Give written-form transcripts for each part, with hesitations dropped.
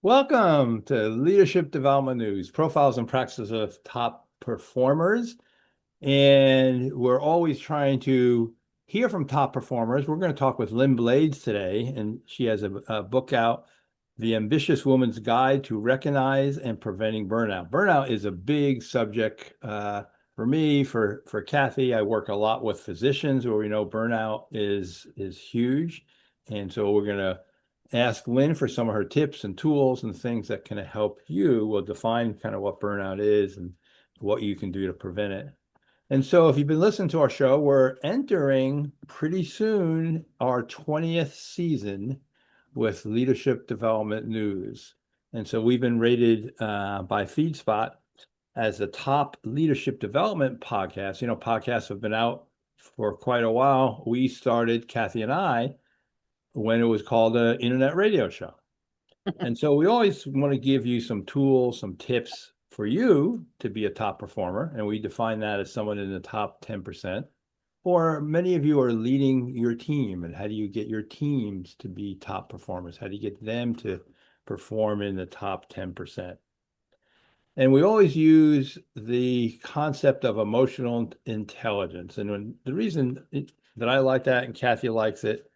Welcome to Leadership Development News, profiles and practices of top performers. And we're always trying to hear from top performers. We're going to talk with Lynn Blades today, and she has a book out, The Ambitious Woman's Guide to Recognize and Preventing Burnout. Burnout is a big subject for me, for Kathy. I work a lot with physicians where we know burnout is huge. And so we're going to ask Lynn for some of her tips and tools and things that can help you. We'll define kind of what burnout is and what you can do to prevent it. And so if you've been listening to our show, we're entering pretty soon our 20th season with Leadership Development News. And so we've been rated by FeedSpot as the top leadership development podcast. You know, podcasts have been out for quite a while. We started, Kathy and I, when it was called an internet radio show. And so we always want to give you some tools, some tips for you to be a top performer. And we define that as someone in the top 10%. Or many of you are leading your team. And how do you get your teams to be top performers? How do you get them to perform in the top 10%? And we always use the concept of emotional intelligence. And the reason that I like that and Kathy likes it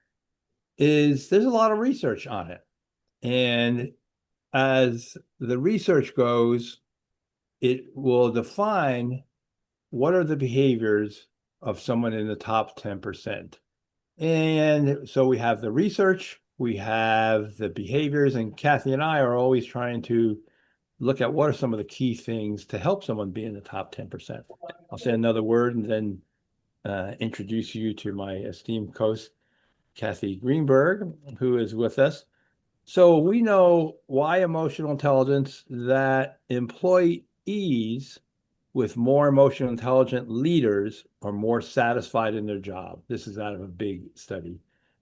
is there's a lot of research on it. And as the research goes, it will define what are the behaviors of someone in the top 10%. And so we have the research, we have the behaviors, and Kathy and I are always trying to look at what are some of the key things to help someone be in the top 10%. I'll say another word and then introduce you to my esteemed host, Kathy Greenberg, who is with us. So we know why emotional intelligence, that employees with more emotional intelligent leaders are more satisfied in their job. This is out of a big study.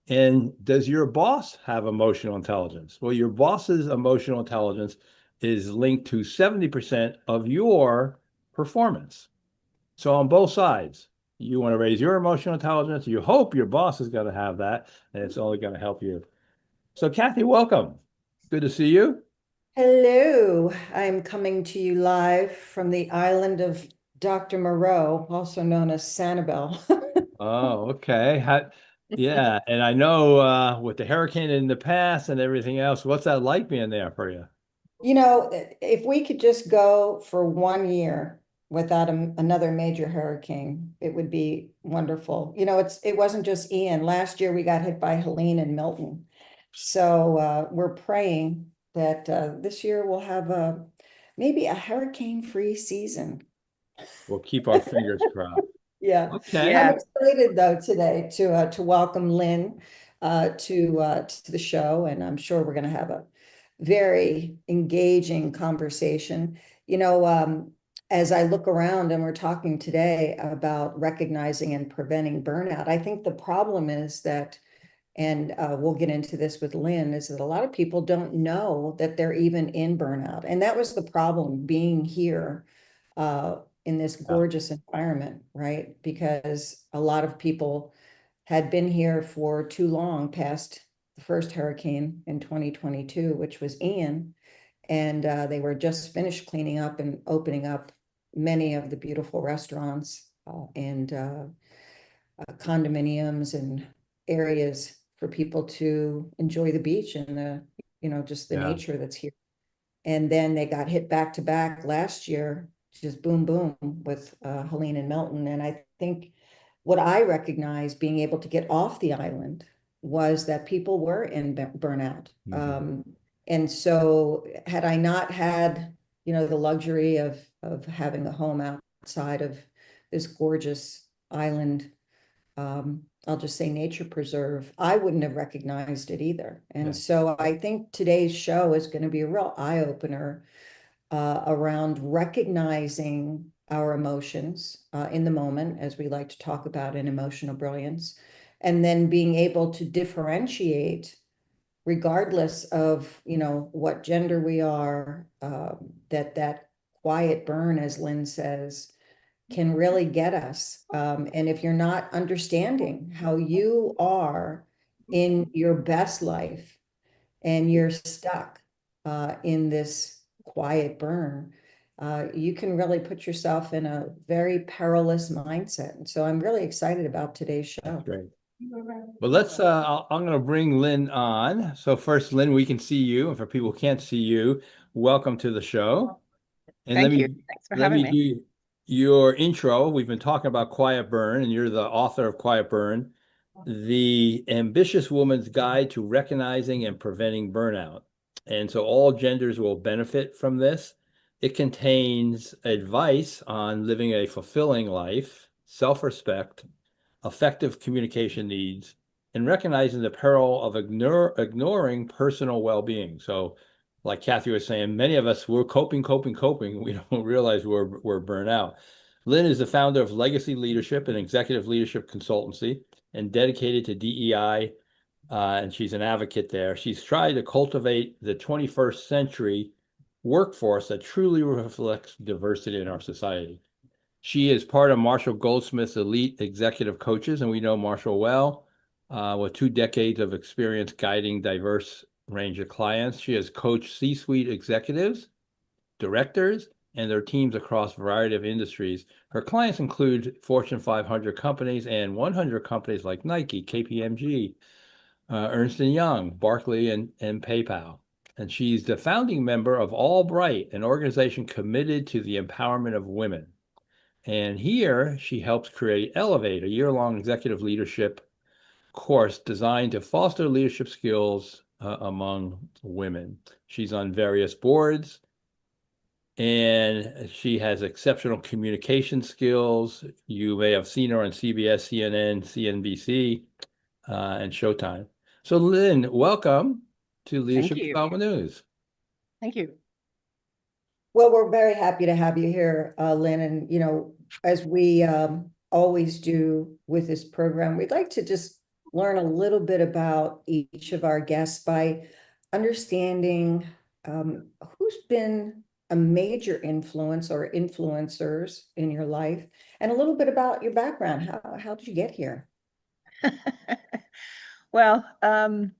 And does your boss have emotional intelligence? Well, your boss's emotional intelligence is linked to 70% of your performance. So on both sides, you want to raise your emotional intelligence. You hope your boss is going to have that, and it's only going to help you. So Kathy, welcome. Good to see you. Hello, I'm coming to you live from the island of Dr. Moreau, also known as Sanibel. Oh, okay. Yeah, and I know with the hurricane in the past and everything else, what's that like being there for you? If we could just go for 1 year without another major hurricane, it would be wonderful. It wasn't just Ian. Last year we got hit by Helene and Milton. So we're praying that this year we'll have maybe a hurricane-free season. We'll keep our fingers crossed. Yeah, Okay. I'm excited though today to welcome Lynn to the show, and I'm sure we're going to have a very engaging conversation. You know, as I look around and we're talking today about recognizing and preventing burnout, I think the problem is that, and we'll get into this with Lynn, is that a lot of people don't know that they're even in burnout, and that was the problem being here. In this Yeah. gorgeous environment, right? Because a lot of people had been here for too long past the first hurricane in 2022, which was Ian, and they were just finished cleaning up and opening up many of the beautiful restaurants and condominiums and areas for people to enjoy the beach and just the Yeah. nature that's here. And then they got hit back to back last year, just boom, boom with Helene and Milton. And I think what I recognized being able to get off the island was that people were in burnout. Mhm. And so had I not had, the luxury of having a home outside of this gorgeous island, I'll just say nature preserve, I wouldn't have recognized it either. And Yeah. so I think today's show is going to be a real eye opener around recognizing our emotions in the moment, as we like to talk about in emotional brilliance, and then being able to differentiate regardless of what gender we are, that quiet burn, as Lynn says, can really get us. And if you're not understanding how you are in your best life and you're stuck, in this quiet burn, you can really put yourself in a very perilous mindset. And so I'm really excited about today's That's show. great. Well, I'm going to bring Lynn on. So first, Lynn, we can see you. And for people who can't see you, welcome to the show. And Thank you. Thanks for let having me me. do your intro. We've been talking about Quiet Burn, and you're the author of Quiet Burn, The Ambitious Woman's Guide to Recognizing and Preventing Burnout. And so all genders will benefit from this. It contains advice on living a fulfilling life, self-respect, effective communication needs, and recognizing the peril of ignoring personal well-being. So, like Kathy was saying, many of us, we're coping. We don't realize we're burnt out. Lynn is the founder of Legacy Leadership, an executive leadership consultancy, and dedicated to DEI, and she's an advocate there. She's tried to cultivate the 21st century workforce that truly reflects diversity in our society. She is part of Marshall Goldsmith's elite executive coaches, and we know Marshall well, with 2 decades of experience guiding diverse range of clients. She has coached C-suite executives, directors, and their teams across a variety of industries. Her clients include Fortune 500 companies and 100 companies like Nike, KPMG, Ernst & Young, Barclay, and PayPal. And she's the founding member of AllBright, an organization committed to the empowerment of women. And here she helps create Elevate, a year-long executive leadership course designed to foster leadership skills among women. She's on various boards, and she has exceptional communication skills. You may have seen her on CBS, CNN, CNBC, and Showtime. So Lynn, welcome to Thank Leadership you. Development News. Thank you. Well, we're very happy to have you here, Lynn. And, as we always do with this program, we'd like to just learn a little bit about each of our guests by understanding who's been a major influence or influencers in your life, and a little bit about your background. How did you get here? Well, I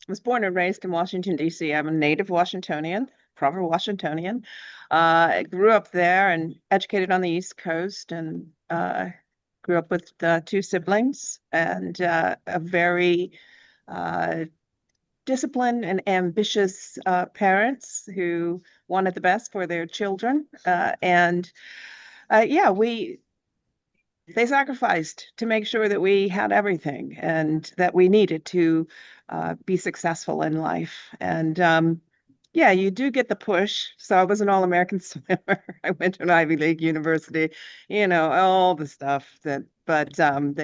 was born and raised in Washington, D.C. I'm a native Washingtonian, proper Washingtonian. I grew up there and educated on the East Coast, and grew up with 2 siblings and a very disciplined and ambitious parents who wanted the best for their children. And yeah, they sacrificed to make sure that we had everything and that we needed to be successful in life. And yeah, you do get the push. So I was an all-American swimmer. I went to an Ivy League university, all the stuff that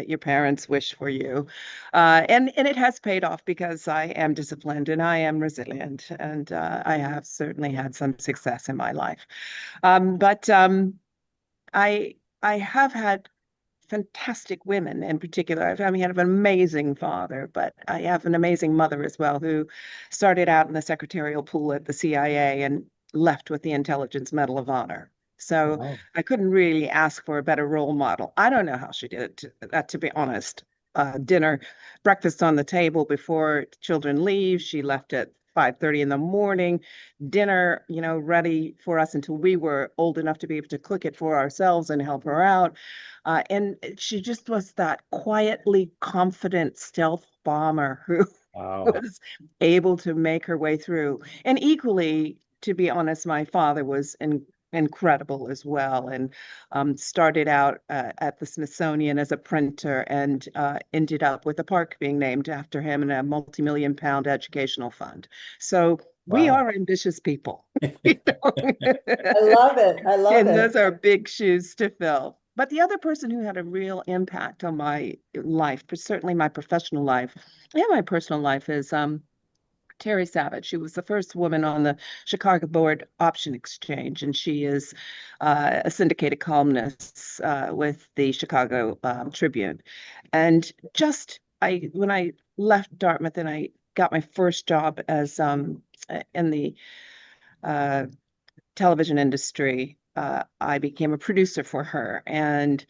your parents wish for you. And it has paid off because I am disciplined and I am resilient, and I have certainly had some success in my life. But I have had fantastic women in particular. I mean, I have an amazing father, but I have an amazing mother as well, who started out in the secretarial pool at the CIA and left with the Intelligence Medal of Honor. So Wow. I couldn't really ask for a better role model. I don't know how she did it, to be honest. Breakfast on the table before children leave. She left at 5:30 in the morning, dinner, ready for us until we were old enough to be able to cook it for ourselves and help her out. And she just was that quietly confident stealth bomber who Wow. was able to make her way through. And equally, to be honest, my father was incredible as well, and started out at the Smithsonian as a printer, and ended up with a park being named after him and a multi-million-pound educational fund. So we Wow. are ambitious people. I love it. I love And it. those are big shoes to fill. But the other person who had a real impact on my life, certainly my professional life and my personal life, is Terry Savage. She was the first woman on the Chicago Board Option Exchange, and she is a syndicated columnist with the Chicago Tribune. And when I left Dartmouth and I got my first job as in the uh, television industry, I became a producer for her. And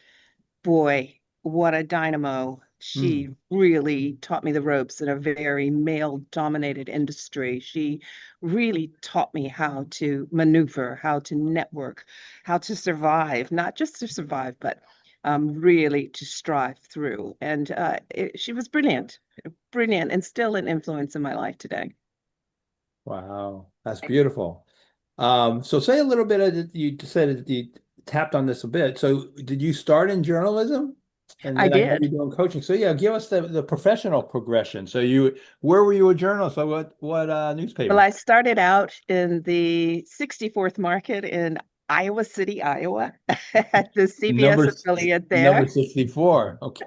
boy, what a dynamo She really taught me the ropes in a very male-dominated industry. She really taught me how to maneuver, how to network, how to survive, not just to survive, but really to strive through. And she was brilliant, brilliant, and still an influence in my life today. Wow, that's beautiful. So say a little bit of, you said that you tapped on this a bit. So did you start in journalism? And I then I know did. you're doing coaching. So yeah, give us the professional progression. So where were you a journalist? So what Well, newspaper? I started out in the 64th market in Iowa City, Iowa, at the CBS Number affiliate number there. 64. Okay.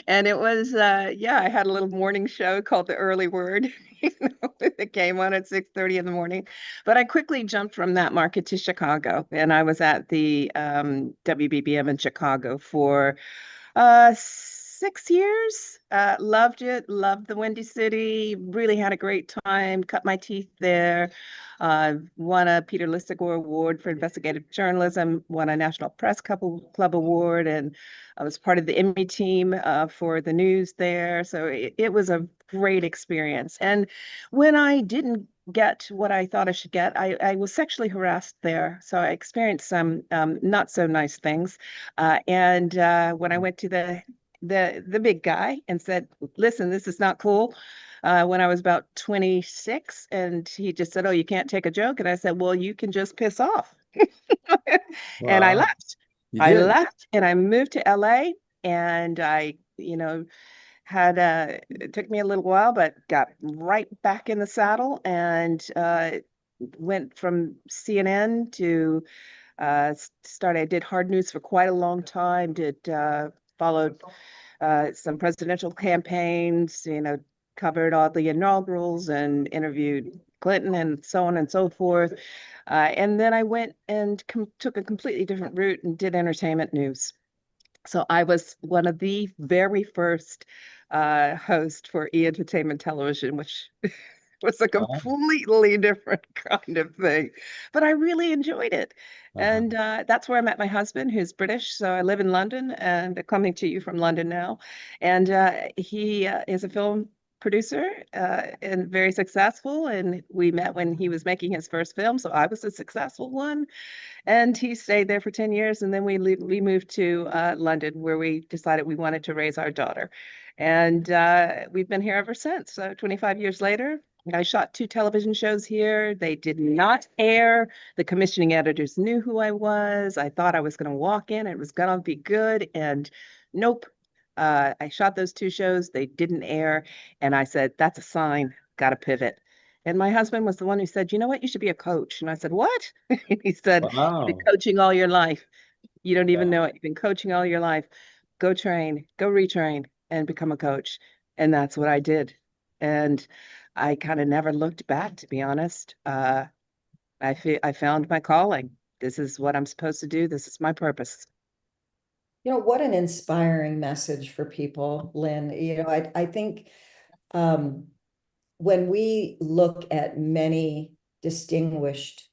And it was yeah, I had a little morning show called The Early Word, it came on at 6:30 in the morning. But I quickly jumped from that market to Chicago, and I was at the WBBM in Chicago for 6 years. Loved it, loved the Windy City, really had a great time, cut my teeth there. Won a Peter Lisagor Award for investigative journalism, won a National Press Club Award, and I was part of the Emmy team for the news there. So it was a great experience. And when I didn't get what I thought I should get, I was sexually harassed there. So I experienced some not so nice things. And when I went to the big guy and said, "Listen, this is not cool," when I was about 26, and he just said, "Oh, you can't take a joke." And I said, "Well, you can just piss off." And I Wow, left. you I did. left and I moved to LA, and I, had it took me a little while, but got right back in the saddle and went from CNN to started. I did hard news for quite a long time. Did followed some presidential campaigns. Covered all the inaugurals and interviewed Clinton and so on and so forth. And then I went and took a completely different route and did entertainment news. So I was one of the very first hosts for E! Entertainment Television, which was a Wow. completely different kind of thing. But I really enjoyed it. Uh-huh. And that's where I met my husband, who's British. So I live in London and coming to you from London now. And he is a film producer and very successful. And we met when he was making his first film. So I was a successful one. And he stayed there for 10 years. And then we moved to London, where we decided we wanted to raise our daughter. And we've been here ever since. So 25 years later, I shot 2 television shows here. They did not air. The commissioning editors knew who I was. I thought I was going to walk in, it was going to be good. And nope. I shot those 2 shows. They didn't air. And I said, that's a sign, got to pivot. And my husband was the one who said, you know what, you should be a coach. And I said, what? And he said, you've been Wow. coaching all your life. You don't even Wow. know it. You've been coaching all your life. Go train, go retrain, and become a coach. And that's what I did. And I kind of never looked back, to be honest. I found my calling. This is what I'm supposed to do. This is my purpose. What an inspiring message for people, Lynn. I think um, when we look at many distinguished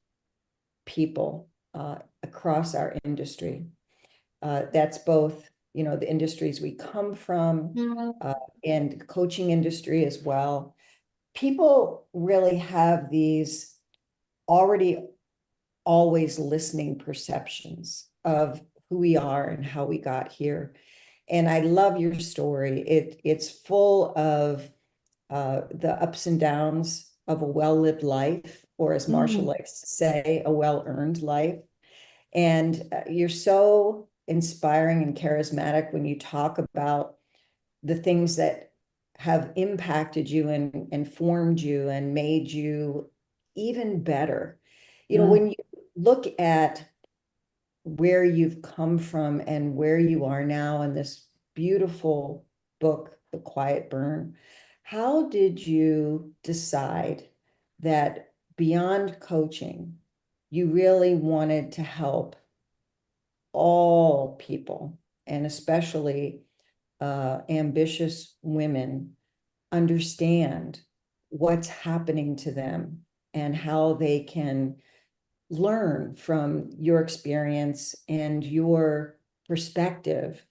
people across our industry, that's both, the industries we come from and coaching industry as well. People really have these already always listening perceptions of who we are and how we got here. And I love your story. It's full of the ups and downs of a well-lived life, or as Marshall Mm. likes to say, a well-earned life. And you're so inspiring and charismatic when you talk about the things that have impacted you and formed you and made you even better. Mm. When you look at where you've come from and where you are now in this beautiful book, The Quiet Burn, how did you decide that beyond coaching, you really wanted to help all people, and especially ambitious women, understand what's happening to them and how they can learn from your experience and your perspective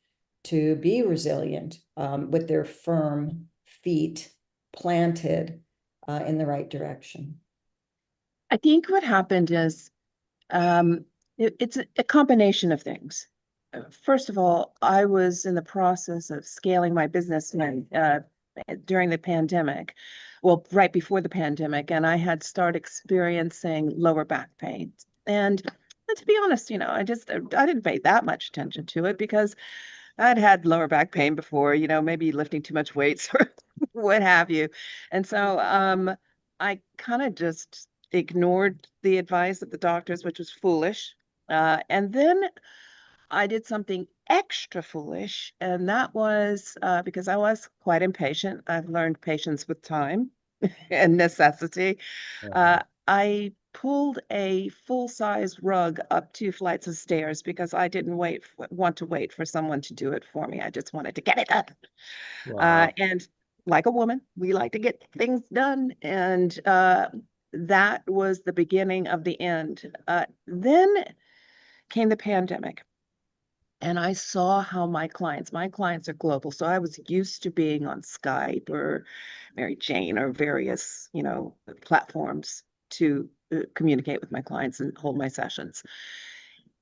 to be resilient with their firm feet planted in the right direction? I think what happened is it's a combination of things. First of all, I was in the process of scaling my business during the pandemic, well, right before the pandemic, and I had started experiencing lower back pain. And to be honest, I didn't pay that much attention to it because I'd had lower back pain before, maybe lifting too much weights or what have you. And so I kind of just ignored the advice of the doctors, which was foolish. And then I did something extra foolish, and that was because I was quite impatient. I've learned patience with time and necessity. Uh-huh. I pulled a full-size rug up 2 flights of stairs because I didn't want to wait for someone to do it for me. I just wanted to get it done. Wow. And like a woman, we like to get things done. And that was the beginning of the end. Then came the pandemic. And I saw how my clients are global. So I was used to being on Skype or Mary Jane or various, platforms to communicate with my clients and hold my sessions.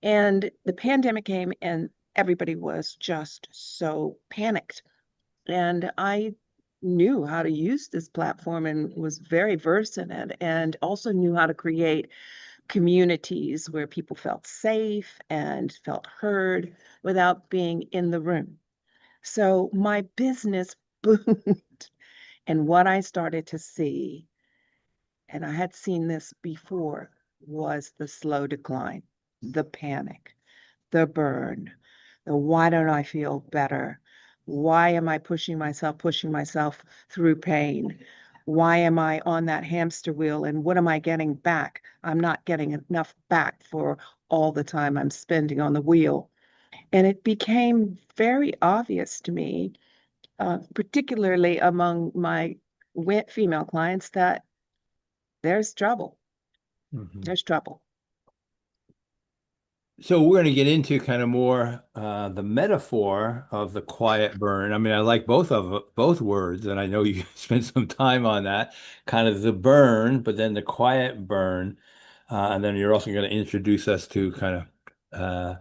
And the pandemic came and everybody was just so panicked. And I knew how to use this platform and was very versed in it, and also knew how to create communities where people felt safe and felt heard without being in the room. So my business boomed. And what I started to see, and I had seen this before, was the slow decline, the panic, the burn, the why don't I feel better? Why am I pushing myself through pain? Why am I on that hamster wheel and what am I getting back? I'm not getting enough back for all the time I'm spending on the wheel. And it became very obvious to me, particularly among my female clients, that there's trouble. Mhm. There's trouble. So we're going to get into kind of more the metaphor of the quiet burn. I mean, I like both words, and I know you spent some time on that, kind of the burn, but then the quiet burn, and then you're also going to introduce us to kind of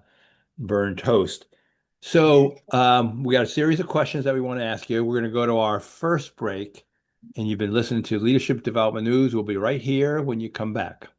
burn toast. So we got a series of questions that we want to ask you. We're going to go to our first break, and you've been listening to Leadership Development News. We'll be right here when you come back.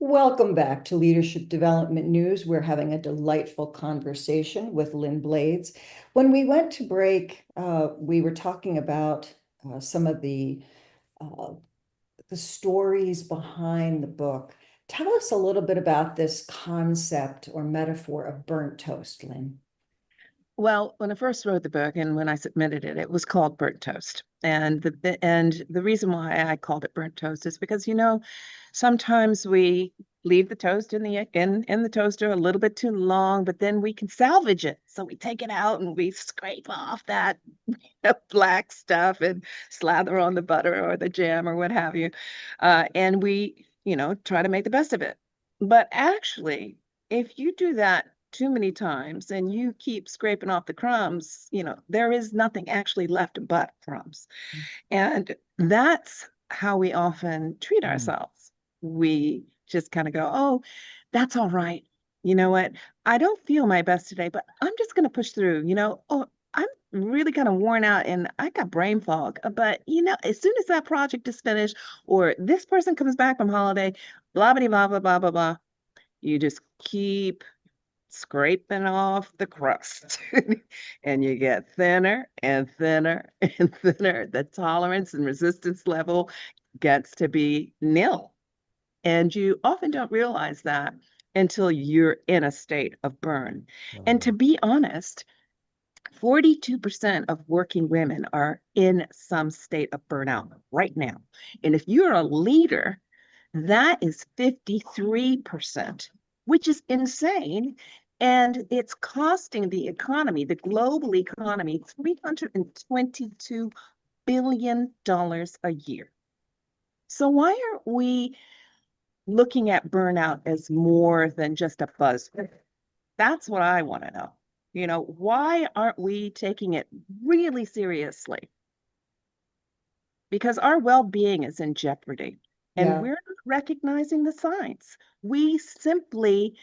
Welcome back to Leadership Development News. We're having a delightful conversation with Lynn Blades. When we went to break, we were talking about some of the stories behind the book. Tell us a little bit about this concept or metaphor of burnt toast, Lynn. Well, when I first wrote the book and when I submitted it, it was called Burnt Toast. And the reason why I called it Burnt Toast is because, sometimes we leave the toast in the toaster a little bit too long, but then we can salvage it. So we take it out and we scrape off that black stuff and slather on the butter or the jam or what have you. And we, try to make the best of it. But actually, if you do that too many times and you keep scraping off the crumbs, there is nothing actually left but crumbs. And that's how we often treat ourselves. We just kind of go, oh, that's all right. You know what? I don't feel my best today, but I'm just going to push through. Oh, I'm really kind of worn out and I got brain fog. But, as soon as that project is finished or this person comes back from holiday, blah, blah, blah, blah, blah, blah, blah, you just keep scraping off the crust and you get thinner and thinner and thinner. The tolerance and resistance level gets to be nil. And you often don't realize that until you're in a state of burn. And to be honest, 42% of working women are in some state of burnout right now. And if you're a leader, that is 53%, which is insane. And it's costing the economy, the global economy, $322 billion a year. So why aren't we looking at burnout as more than just a buzz? That's what I want to know. Why aren't we taking it really seriously? Because our well-being is in jeopardy and Yeah. we're not recognizing the signs. We simply,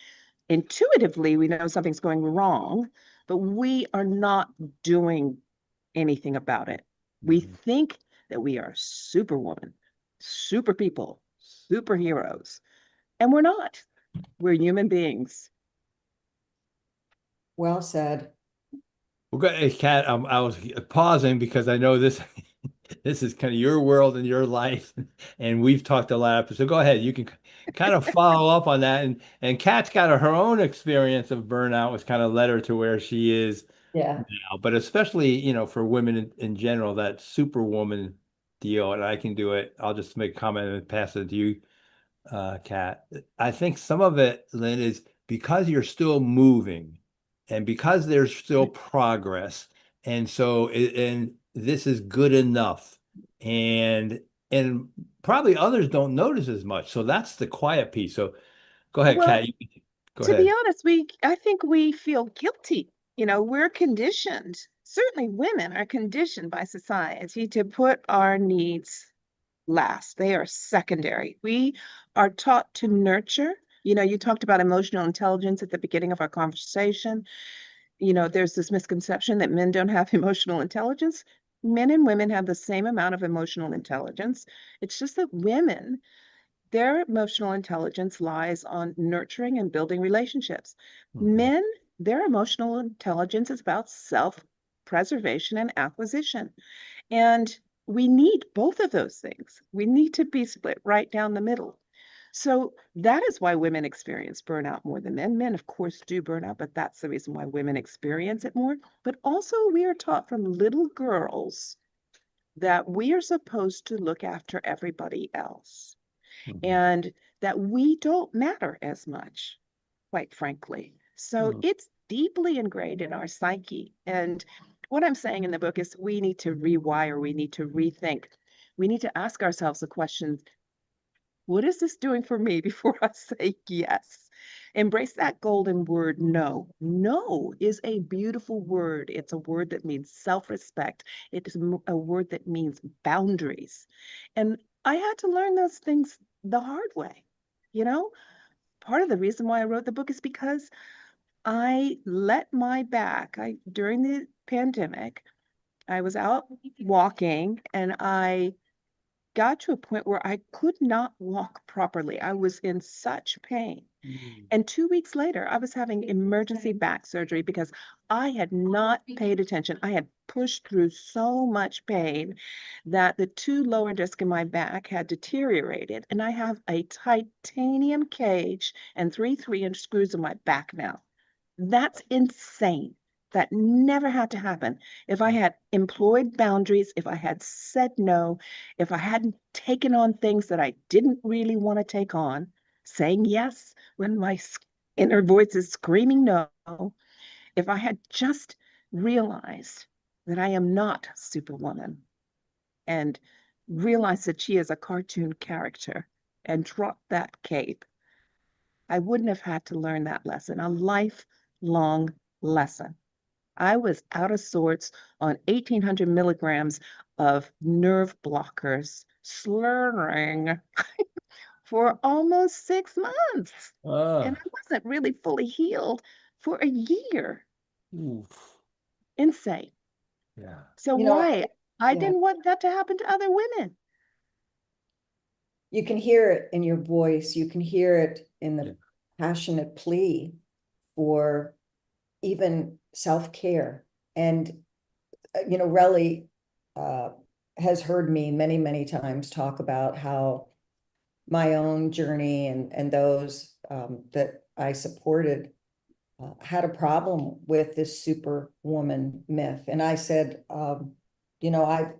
intuitively, we know something's going wrong, but we are not doing anything about it. We think that we are superwoman, super people, superheroes, and we're not. We're human beings. Well said. Well, good, Kat. I was pausing because I know this this is kind of your world and your life, and we've talked a lot. So go ahead. You can kind of follow up on that. And Kat's got her own experience of burnout, which kind of led her to where she is Yeah. now. But especially, for women in general, that superwoman deal, and I can do it. I'll just make a comment and pass it to you, Kat. I think some of it, Lynn, is because you're still moving and because there's still progress. And so, and this is good enough. And probably others don't notice as much. So that's the quiet piece. So go ahead, Well, Kat. Go to be ahead. honest, I think we feel guilty. We're conditioned, certainly women are conditioned by society to put our needs last. They are secondary. We are taught to nurture. You talked about emotional intelligence at the beginning of our conversation. There's this misconception that men don't have emotional intelligence. Men and women have the same amount of emotional intelligence. It's just that women, their emotional intelligence lies on nurturing and building relationships. Mhm. Men, their emotional intelligence is about self-preservation and acquisition. And we need both of those things. We need to be split right down the middle. So that is why women experience burnout more than men. Men, of course, do burnout, but that's the reason why women experience it more. But also, we are taught from little girls that we are supposed to look after everybody else Mhm. and that we don't matter as much, quite frankly. So Mhm. it's deeply ingrained in our psyche. And what I'm saying in the book is we need to rewire, we need to rethink. We need to ask ourselves the question, what is this doing for me before I say yes? Embrace that golden word, no. No is a beautiful word. It's a word that means self-respect. It is a word that means boundaries. And I had to learn those things the hard way. You know, part of the reason why I wrote the book is because I let my back. During the pandemic, I was out walking and I got to a point where I could not walk properly. I was in such pain. And 2 weeks later, I was having emergency back surgery because I had not paid attention. I had pushed through so much pain that the two lower discs in my back had deteriorated. And I have a titanium cage and 3 3-inch screws in my back now. That's insane. That never had to happen. If I had employed boundaries, if I had said no, if I hadn't taken on things that I didn't really want to take on, saying yes when my inner voice is screaming no, if I had just realized that I am not Superwoman and realized that she is a cartoon character and dropped that cape, I wouldn't have had to learn that lesson, a lifelong lesson. I was out of sorts on 1,800 milligrams of nerve blockers, slurring for almost 6 months. And Ah, I wasn't really fully healed for a year. oof. Insane. Yeah. So You know, why? I yeah, didn't want that to happen to other women. you can hear it in your voice. You can hear it in Yeah. the passionate plea for even self-care. And, Relly has heard me many, many times talk about how my own journey and those that I supported had a problem with this superwoman myth. And I said, I've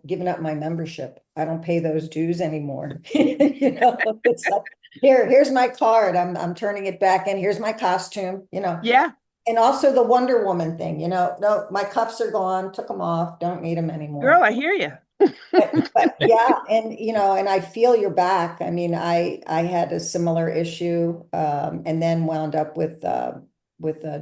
given up my membership. I don't pay those dues anymore. It's like, here's my card. I'm turning it back in. Here's my costume, Yeah. and also the Wonder Woman thing, no, my cuffs are gone, took them off, don't need them Girl, anymore. I hear you. But yeah, and I feel your back. I mean, I had a similar issue, and then wound up with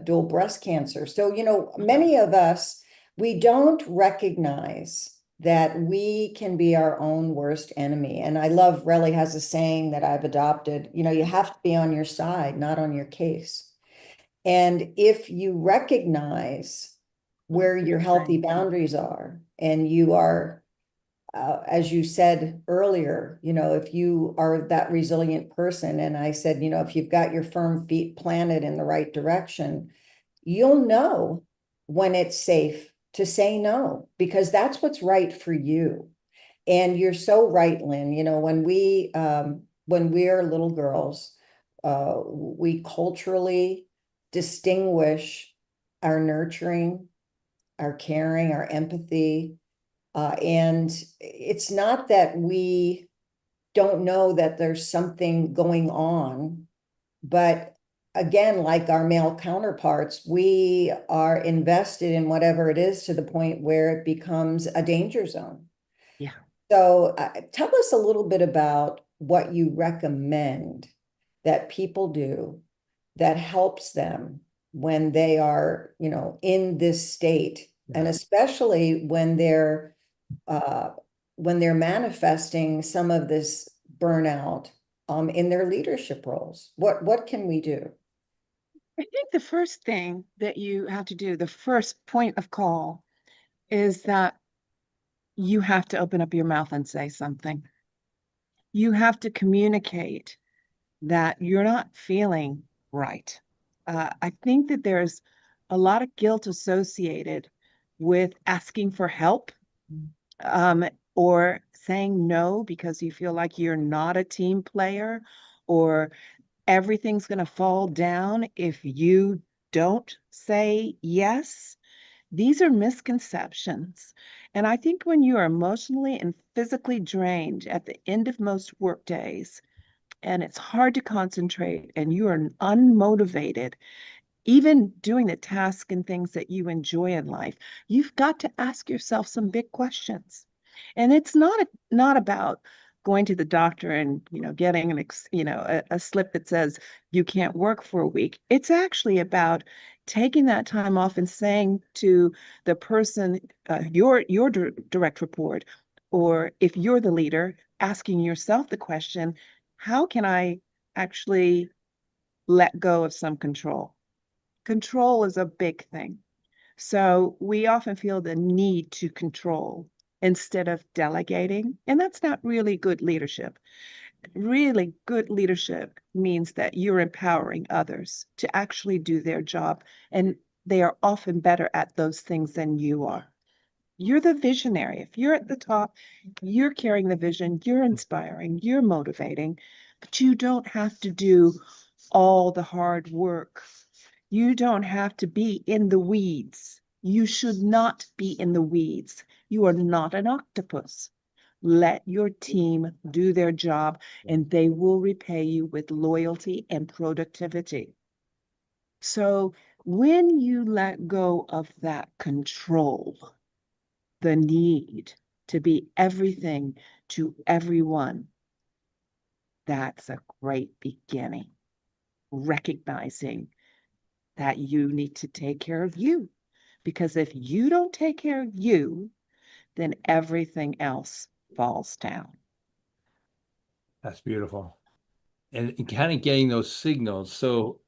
dual breast cancer. So, many of us, we don't recognize that we can be our own worst enemy. And I love Relly has a saying that I've adopted, you have to be on your side, not on your case. And if you recognize where your healthy boundaries are, and you are, as you said earlier, if you are that resilient person, and I said, if you've got your firm feet planted in the right direction, you'll know when it's safe to say no, because that's what's right for you. And you're so right, Lynn. When we're little girls, we culturally distinguish our nurturing, our caring, our empathy. And it's not that we don't know that there's something going on, but again, like our male counterparts, we are invested in whatever it is to the point where it becomes a danger zone. Yeah. So tell us a little bit about what you recommend that people do that helps them when they are, in this state, and especially when they're manifesting some of this burnout in their leadership roles. What can we do? I think the first thing that you have to do, the first point of call, is that you have to open up your mouth and say something. You have to communicate that you're not feeling right. I think that there's a lot of guilt associated with asking for help, um, or saying no because you feel like you're not a team player, or everything's going to fall down if you don't say yes. These are misconceptions. And I think when you are emotionally and physically drained at the end of most work days, and it's hard to concentrate, and you are unmotivated, even doing the tasks and things that you enjoy in life, you've got to ask yourself some big questions. And it's not about going to the doctor and getting a slip that says you can't work for a week. It's actually about taking that time off and saying to the person, your direct report, or if you're the leader, asking yourself the question, how can I actually let go of some control? Control is a big thing. So we often feel the need to control instead of delegating. And that's not really good leadership. Really good leadership means that you're empowering others to actually do their job, and they are often better at those things than you are. You're the visionary. If you're at the top, you're carrying the vision, you're inspiring, you're motivating, but you don't have to do all the hard work. You don't have to be in the weeds. You should not be in the weeds. You are not an octopus. Let your team do their job, and they will repay you with loyalty and productivity. So when you let go of that control, the need to be everything to everyone, that's a great beginning. Recognizing that you need to take care of you. Because if you don't take care of you, then everything else falls down. That's beautiful. And kind of getting those signals. So,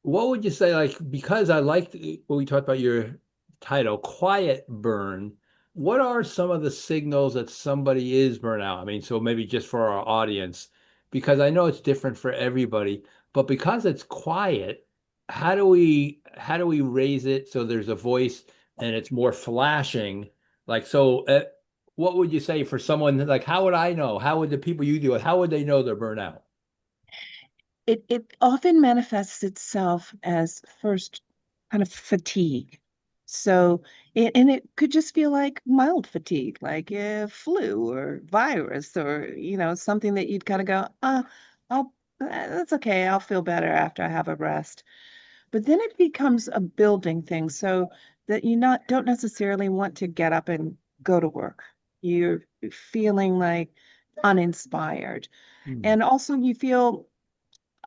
what would you say, like, because I liked what we talked about your title, Quiet Burn, what are some of the signals that somebody is burnout? I mean, so maybe just for our audience, because I know it's different for everybody, but because it's quiet, how do we raise it so there's a voice and it's more flashing? Like, so what would you say for someone, like, how would I know? How would the people you deal with, how would they know they're burnout? It often manifests itself as first kind of fatigue. So and it could just feel like mild fatigue, like a flu or virus, or something that you'd kind of go, I'll that's okay, I'll feel better after I have a rest. But then it becomes a building thing, so that you not don't necessarily want to get up and go to work. You're feeling like uninspired. Hmm. And also you feel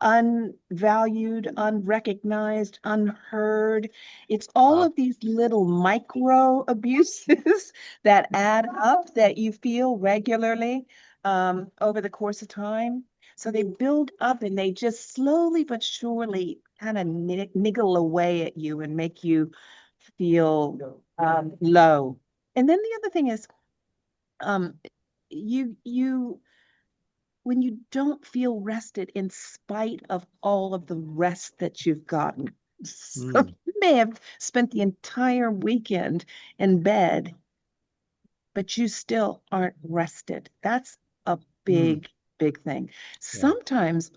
unvalued, unrecognized, unheard. It's all Wow. of these little micro abuses that add up that you feel regularly over the course of time. So they build up and they just slowly but surely kind of niggle away at you and make you feel low. And then the other thing is, um, you when you don't feel rested in spite of all of the rest that you've gotten. So Hmm. you may have spent the entire weekend in bed, but you still aren't rested. That's a Hmm. big thing. Yeah. Sometimes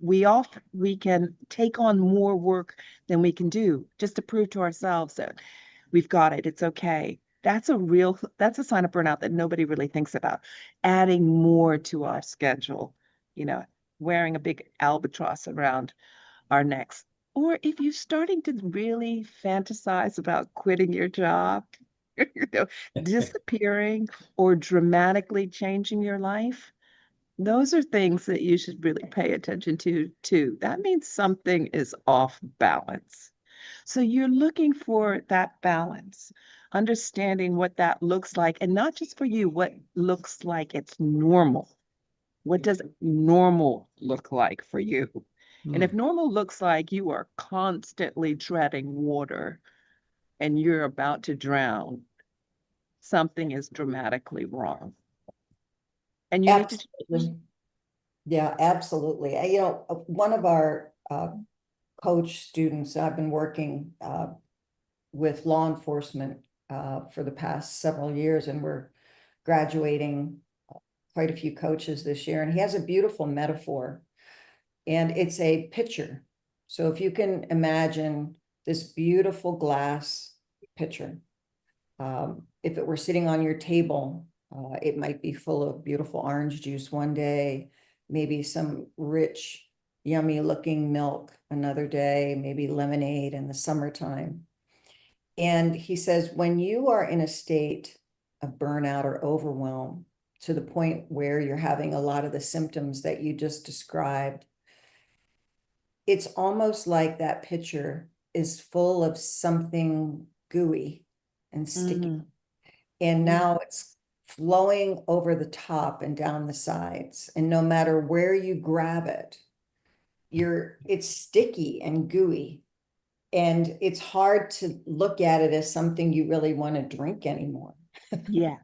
we can take on more work than we can do just to prove to ourselves that we've got it. It's okay. That's a sign of burnout that nobody really thinks about. Adding more to our schedule, you know, wearing a big albatross around our necks. Or if you're starting to really fantasize about quitting your job, you know, disappearing or dramatically changing your life, those are things that you should really pay attention to too. That means something is off balance. So you're looking for that balance, understanding what that looks like, and not just for you, what looks like it's normal. What does normal look like for you? And Hmm. if normal looks like you are constantly treading water and you're about to drown, something is dramatically wrong. And you need to change. Absolutely. Yeah, absolutely. One of our coach students, I've been working with law enforcement for the past several years, and we're graduating quite a few coaches this year. And he has a beautiful metaphor, and it's a pitcher. So if you can imagine this beautiful glass pitcher, if it were sitting on your table, it might be full of beautiful orange juice one day, maybe some rich, yummy looking milk another day, maybe lemonade in the summertime. And he says, when you are in a state of burnout or overwhelm to the point where you're having a lot of the symptoms that you just described, it's almost like that pitcher is full of something gooey and sticky. Mhm. And Mhm. now it's flowing over the top and down the sides. And no matter where you grab it, it's sticky and gooey. And it's hard to look at it as something you really want to drink anymore. Yeah.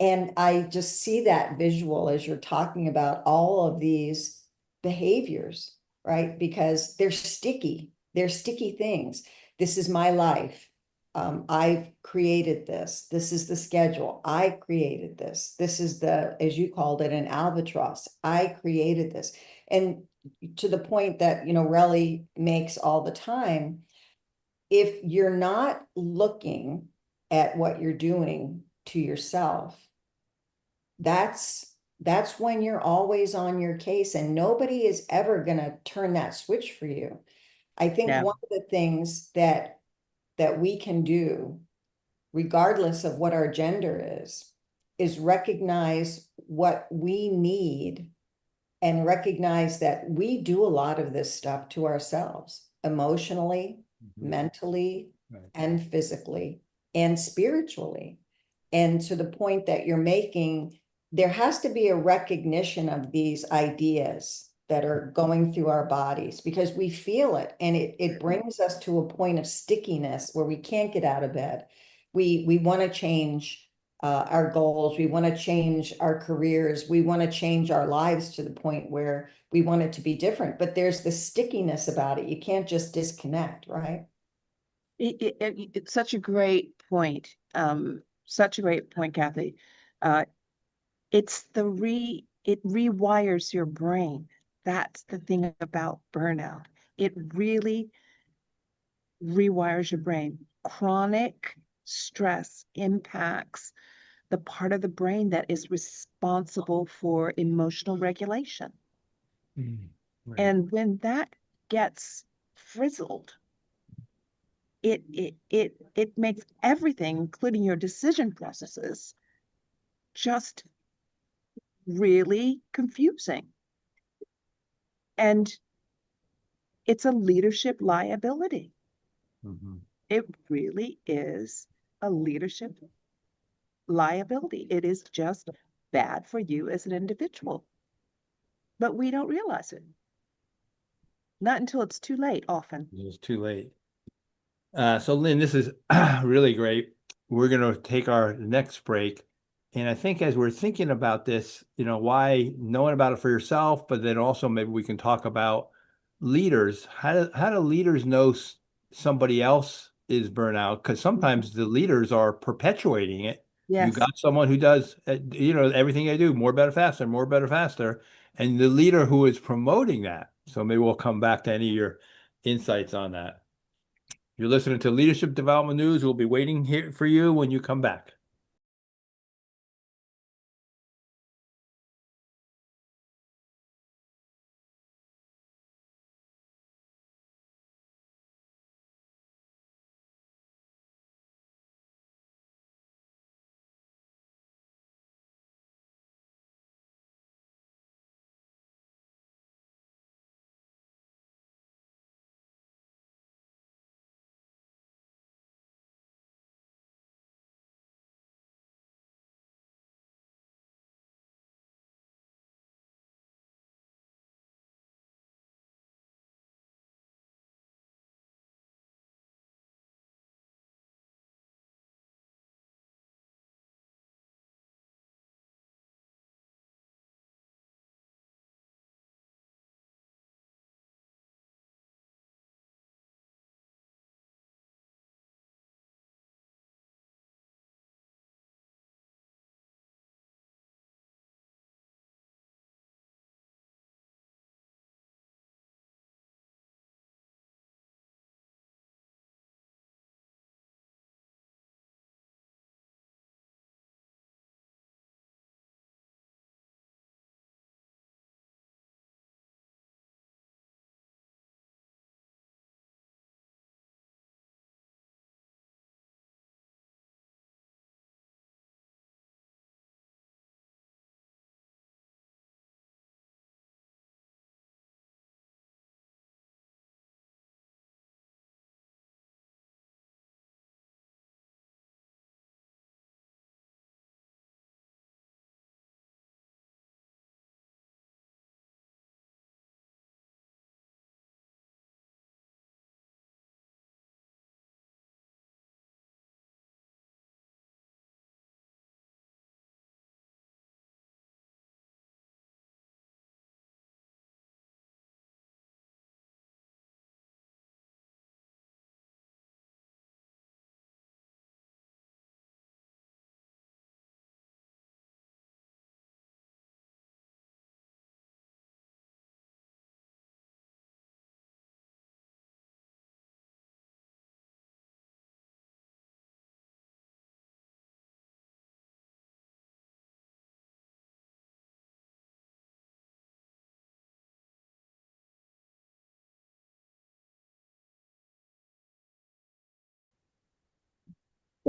And I just see that visual as you're talking about all of these behaviors, right? Because they're sticky. They're sticky things. This is my life. I've created this. This is the schedule. I created this. This is the, as you called it, an albatross. I created this. And to the point that, Relly makes all the time, if you're not looking at what you're doing to yourself, that's when you're always on your case, and nobody is ever going to turn that switch for you. I think Yeah. one of the things that we can do, regardless of what our gender is recognize what we need and recognize that we do a lot of this stuff to ourselves, emotionally, mentally, Right. and physically, and spiritually. And to the point that you're making, there has to be a recognition of these ideas that are going through our bodies, because we feel it, and it brings us to a point of stickiness where we can't get out of bed. We want to change our goals. We want to change our careers. We want to change our lives to the point where we want it to be different. But there's the stickiness about it. You can't just disconnect, right? It's such a great point. Such a great point, Kathy. It's it rewires your brain. That's the thing about burnout. It really rewires your brain. Chronic stress impacts the part of the brain that is responsible for emotional regulation. Right. And when that gets frizzled, it makes everything, including your decision processes, just really confusing. And it's a leadership liability. It really is a leadership liability. It is just bad for you as an individual. But we don't realize it. Not until it's too late, often. It's too late. So Lynn, this is really great. We're going to take our next break. And I think as we're thinking about this, why knowing about it for yourself, but then also maybe we can talk about leaders. How do leaders know somebody else is burnout? Because sometimes the leaders are perpetuating it. You Yes. got someone who does, everything they do, more, better, faster, more, better, faster. And the leader who is promoting that. So maybe we'll come back to any of your insights on that. You're listening to Leadership Development News. We'll be waiting here for you when you come back.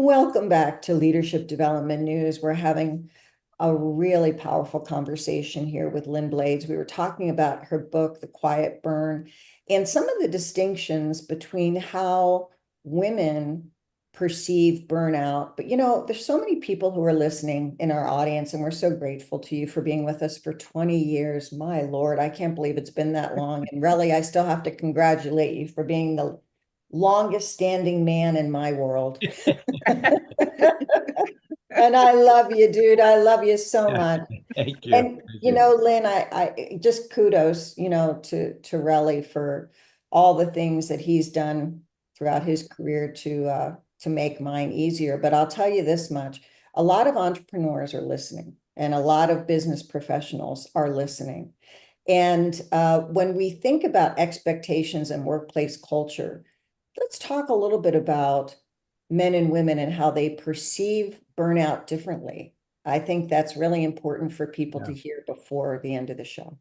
Welcome back to Leadership Development News. We're having a really powerful conversation here with Lynn Blades. We were talking about her book, The Quiet Burn, and some of the distinctions between how women perceive burnout. But there's so many people who are listening in our audience, and we're so grateful to you for being with us for 20 years. My Lord, I can't believe it's been that long. And really, I still have to congratulate you for being the longest standing man in my world. And I love you, dude. I love you so much. Thank you. And Lynn, I just kudos, to Relly for all the things that he's done throughout his career to make mine easier. But I'll tell you this much: a lot of entrepreneurs are listening, and a lot of business professionals are listening. And when we think about expectations and workplace culture, let's talk a little bit about men and women and how they perceive burnout differently. I think that's really important for people to hear before the end of the show.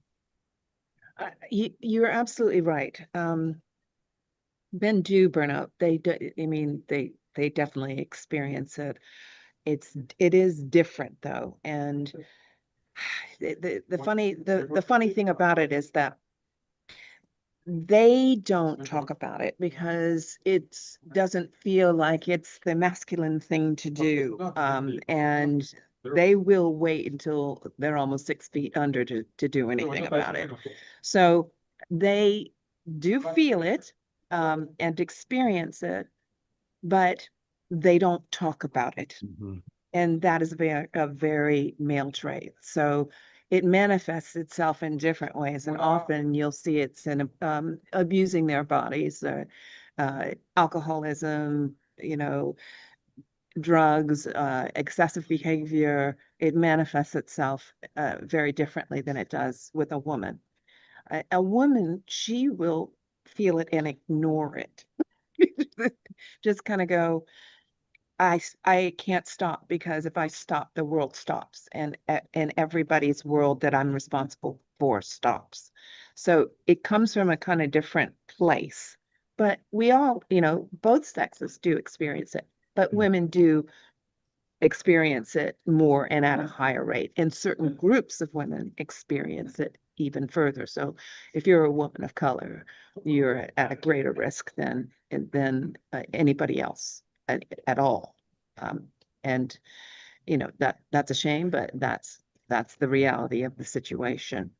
You're absolutely right. Men do burnout. They do, I mean, they definitely experience it. It is different though. And the funny thing about it is that they don't talk about it because it doesn't feel like it's the masculine thing to do. And they will wait until they're almost 6 feet under to do anything about it. So they do feel it and experience it, but they don't talk about it. Mhm. And that is a very male trait. So it manifests itself in different ways, and often you'll see it's in abusing their bodies, alcoholism, drugs, excessive behavior. It manifests itself very differently than it does with a woman. A woman, she will feel it and ignore it. Just kind of go, I can't stop, because if I stop, the world stops, and everybody's world that I'm responsible for stops. So it comes from a kind of different place. But we all, both sexes do experience it, but women do experience it more and at a higher rate. And certain groups of women experience it even further. So if you're a woman of color, you're at a greater risk than anybody else at all. And that's a shame, but that's the reality of the situation.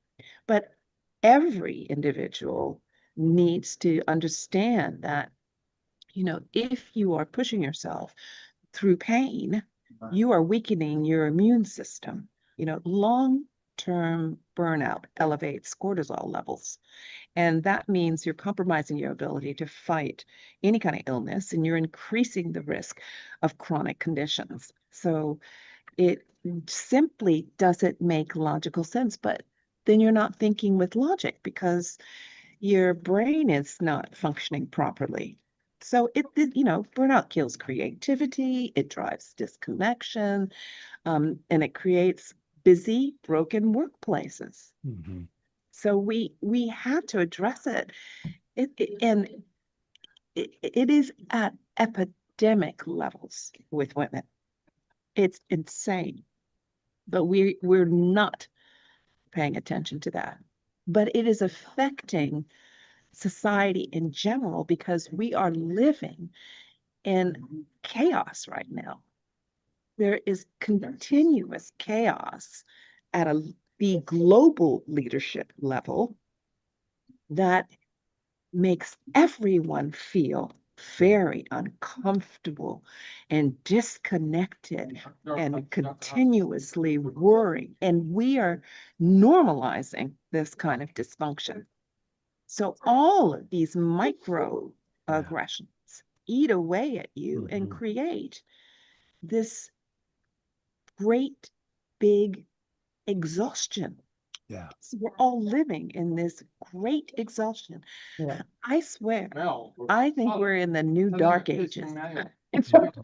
But every individual needs to understand that, if you are pushing yourself through pain, you are weakening your immune system. Long-term burnout elevates cortisol levels. And that means you're compromising your ability to fight any kind of illness, and you're increasing the risk of chronic conditions. So it simply doesn't make logical sense, but then you're not thinking with logic because your brain is not functioning properly. So burnout kills creativity, it drives disconnection, and it creates busy, broken workplaces. Mhm. So we have to address it. And it is at epidemic levels with women. It's insane, but we're not paying attention to that. But it is affecting society in general because we are living in chaos right now. There is continuous chaos at the global leadership level that makes everyone feel very uncomfortable and disconnected and continuously worrying. And we are normalizing this kind of dysfunction. So all of these micro aggressions eat away at you and create this great big exhaustion. Yeah. So we're all living in this great exhaustion. Yeah. I swear, I think we're in the new dark ages.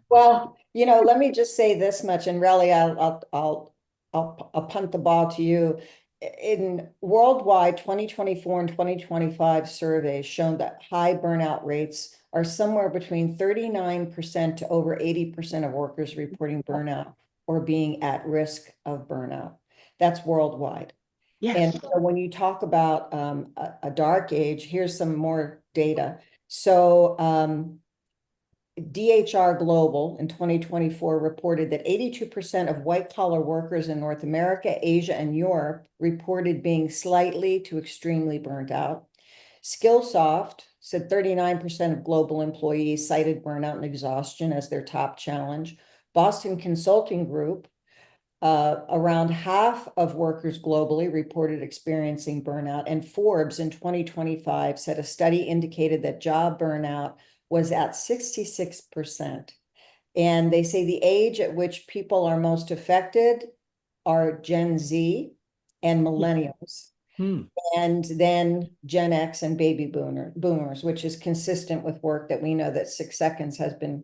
Well, let me just say this much, and really, I'll punt the ball to you. in worldwide 2024 and 2025 surveys shown that high burnout rates are somewhere between 39% to over 80% of workers reporting burnout or being at risk of burnout. That's worldwide. Yes. And so when you talk about a dark age, here's some more data. So DHR Global in 2024 reported that 82% of white-collar workers in North America, Asia, and Europe reported being slightly to extremely burnt out. Skillsoft said 39% of global employees cited burnout and exhaustion as their top challenge. Boston Consulting Group, around half of workers globally reported experiencing burnout, and Forbes in 2025 said a study indicated that job burnout was at 66%. And they say the age at which people are most affected are Gen Z and millennials. And then Gen X and baby boomers, which is consistent with work that we know that 6 Seconds has been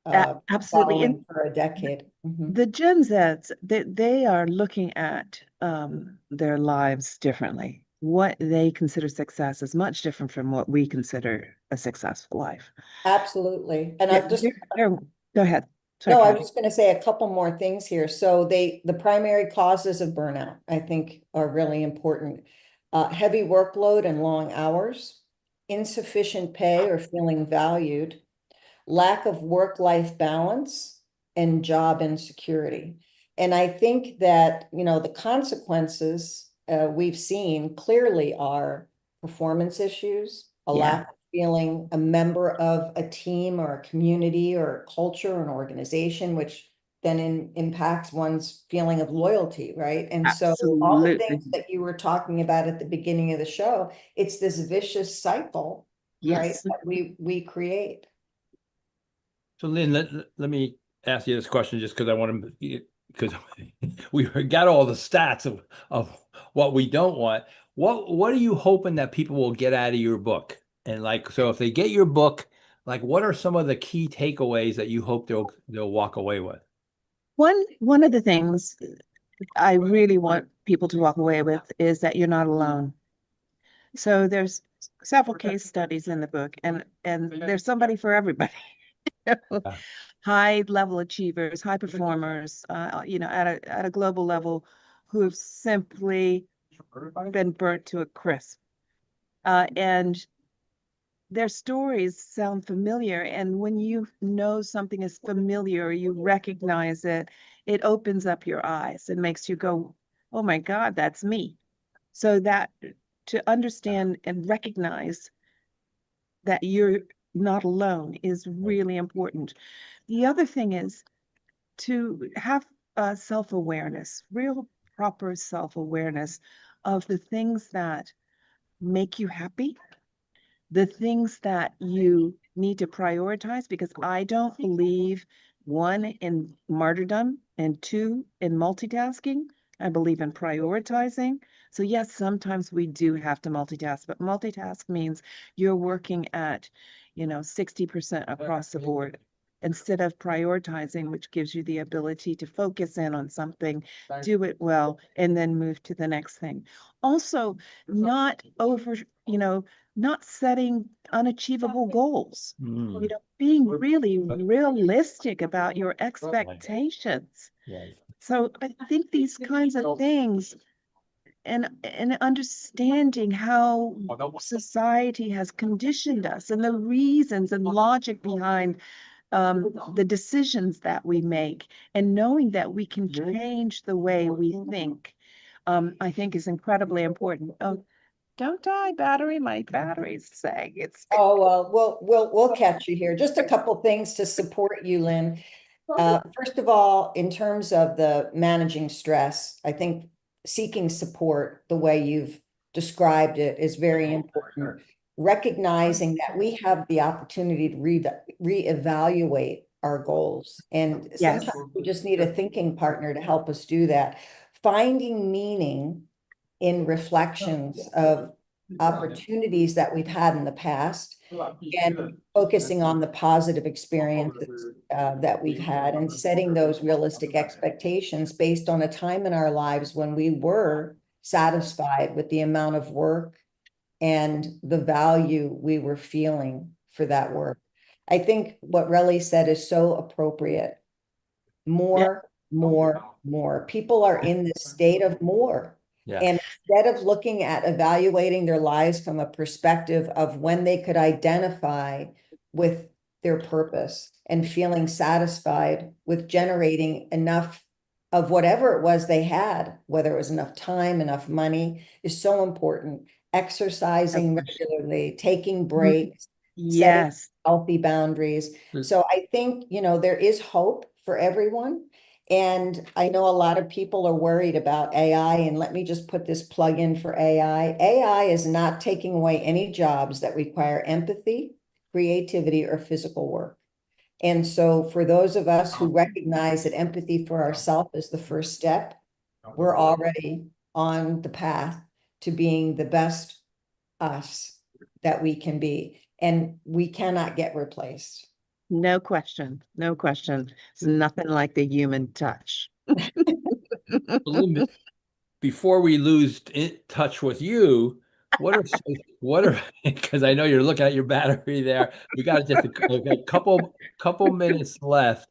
absolutely following for a decade. The Gen Zs, they are looking at their lives differently. What they consider success is much different from what we consider a successful life. Absolutely. And I just go ahead. Sorry, no, I Karen. was just going to say a couple more things here. So the primary causes of burnout, I think, are really important. Heavy workload and long hours, insufficient pay or feeling valued, lack of work-life balance, and job insecurity. And I think that, you know, the consequences we've seen clearly are performance issues, a lack of feeling a member of a team or a community or a culture or an organization, which then impacts one's feeling of loyalty, right? And so all the things that you were talking about at the beginning of the show, it's this vicious cycle, right, that we create. So Lynn, let me ask you this question just because I want to, because we got all the stats of what we don't want. What are you hoping that people will get out of your book? And like, so if they get your book, like what are some of the key takeaways that you hope they'll walk away with? One of the things I really want people to walk away with is that you're not alone. So there's several case studies in the book, and there's somebody for everybody. High level achievers, high performers, you know, at a global level, who have simply been burnt to a crisp. And their stories sound familiar. And when you know something is familiar, you recognize it, it opens up your eyes and makes you go, oh my God, that's me. So that to understand and recognize that you're not alone is really important. The other thing is to have self-awareness, real proper self-awareness of the things that make you happy, the things that you need to prioritize, because I don't believe, one, in martyrdom, and two, in multitasking. I believe in prioritizing. So yes, sometimes we do have to multitask, but multitask means you're working at, 60% across the board, instead of prioritizing, which gives you the ability to focus in on something, do it well, and then move to the next thing. Also, not not setting unachievable goals, being really realistic about your expectations. So I think these kinds of things, and understanding how society has conditioned us and the reasons and logic behind the decisions that we make, and knowing that we can change the way we think, I think is incredibly important. Oh, don't die, battery. My battery's saying it's. Oh, we'll catch you here. Just a couple things to support you, Lynn. First of all, in terms of the managing stress, I think seeking support the way you've described it is very important. Recognizing that we have the opportunity to reevaluate our goals. And sometimes we just need a thinking partner to help us do that. Finding meaning in reflections of opportunities that we've had in the past, and focusing on the positive experiences that we've had, and setting those realistic expectations based on a time in our lives when we were satisfied with the amount of work and the value we were feeling for that work. I think what Relly said is so appropriate. More, more. People are in this state of more. Yeah. And instead of looking at evaluating their lives from a perspective of when they could identify with their purpose and feeling satisfied with generating enough of whatever it was they had, whether it was enough time, enough money, is so important. Exercising regularly, taking breaks, setting Yes. healthy boundaries. So I think, there is hope for everyone. And I know a lot of people are worried about AI, and let me just put this plug in for AI. AI is not taking away any jobs that require empathy, creativity, or physical work. And so for those of us who recognize that empathy for ourselves is the first step, we're already on the path to being the best us that we can be. And we cannot get replaced. No question. No question. It's nothing like the human touch. Lynn, before we lose touch with you, what are because I know you're looking at your battery there. We got just a couple minutes left.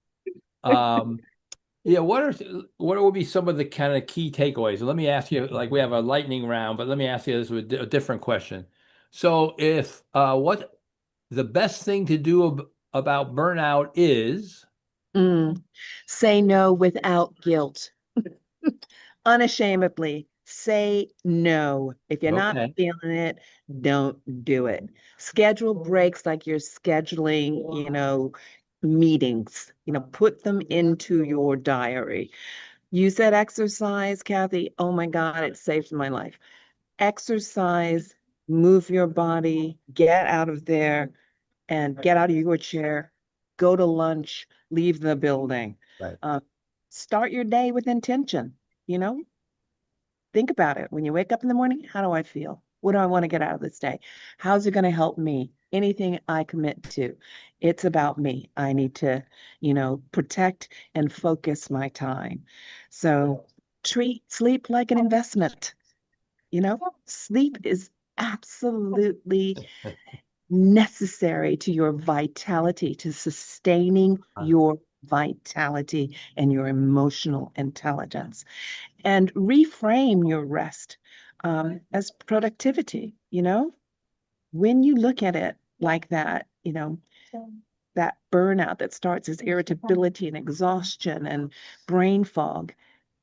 Yeah, what would be some of the kind of key takeaways? Let me ask you, like we have a lightning round, but let me ask you this with a different question. So if what the best thing to do about burnout is Say no without guilt. Unashamedly say no. If you're not okay. feeling it, don't do it. Schedule breaks like you're scheduling, meetings, put them into your diary. You said exercise, Kathy. Oh my God, it saved my life. Exercise, move your body, get out of there and get out of your chair, go to lunch, leave the building. Right. Start your day with intention, you know? Think about it. When you wake up in the morning, how do I feel? What do I want to get out of this day? How's it going to help me? Anything I commit to, it's about me. I need to, protect and focus my time. So treat sleep like an investment. Sleep is absolutely necessary to your vitality, to sustaining your vitality and your emotional intelligence. And reframe your rest as productivity. When you look at it like that, that burnout that starts as irritability and exhaustion and brain fog,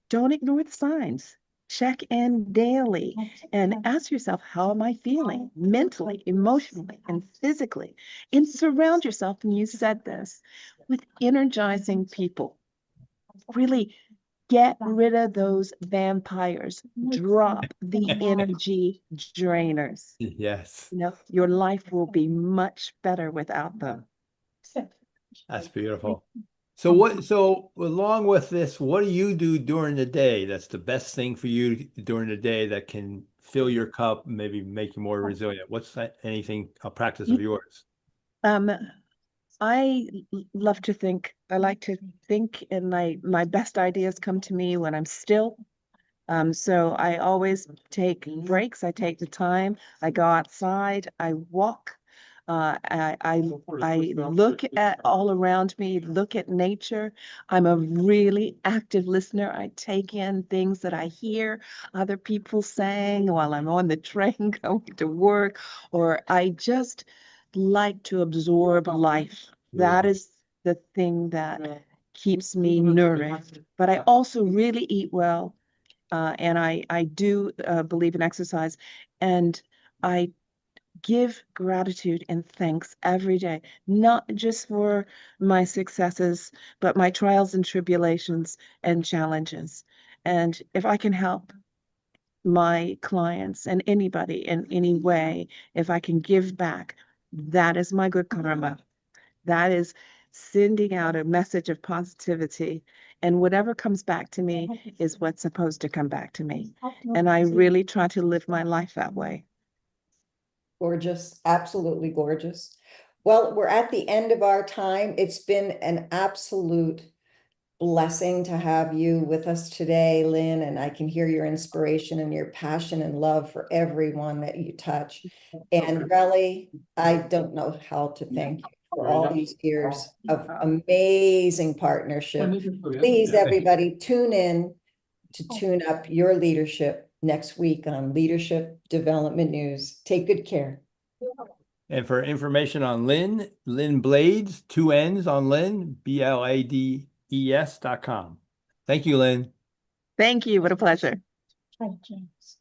don't ignore the signs. Check in daily and ask yourself, how am I feeling mentally, emotionally, and physically? And surround yourself, and you said this, with energizing people. Really get rid of those vampires. Drop the energy drainers. Yes. Your life will be much better without them. That's beautiful. So along with this, what do you do during the day that's the best thing for you during the day that can fill your cup, maybe make you more resilient? What's anything, a practice of yours? I love to think. I like to think, and my best ideas come to me when I'm still. So I always take breaks. I take the time. I go outside. I walk. I look at all around me, look at nature. I'm a really active listener. I take in things that I hear other people saying while I'm on the train going to work, or I just like to absorb life. That is the thing that keeps me nourished. But I also really eat well, and I do believe in exercise, and I give gratitude and thanks every day, not just for my successes, but my trials and tribulations and challenges. And if I can help my clients and anybody in any way, if I can give back, that is my good karma. That is sending out a message of positivity. And whatever comes back to me is what's supposed to come back to me. And I really try to live my life that way. Gorgeous, absolutely gorgeous. Well, we're at the end of our time. It's been an absolute blessing to have you with us today, Lynn, and I can hear your inspiration and your passion and love for everyone that you touch. And really, I don't know how to thank you for all these years of amazing partnership. Please, everybody, tune in to tune up your leadership next week on Leadership Development News. Take good care. And for information on Lynn Blades, 2 N's on Lynn, BLADES.com. Thank you, Lynn. Thank you. What a pleasure. Hi, James.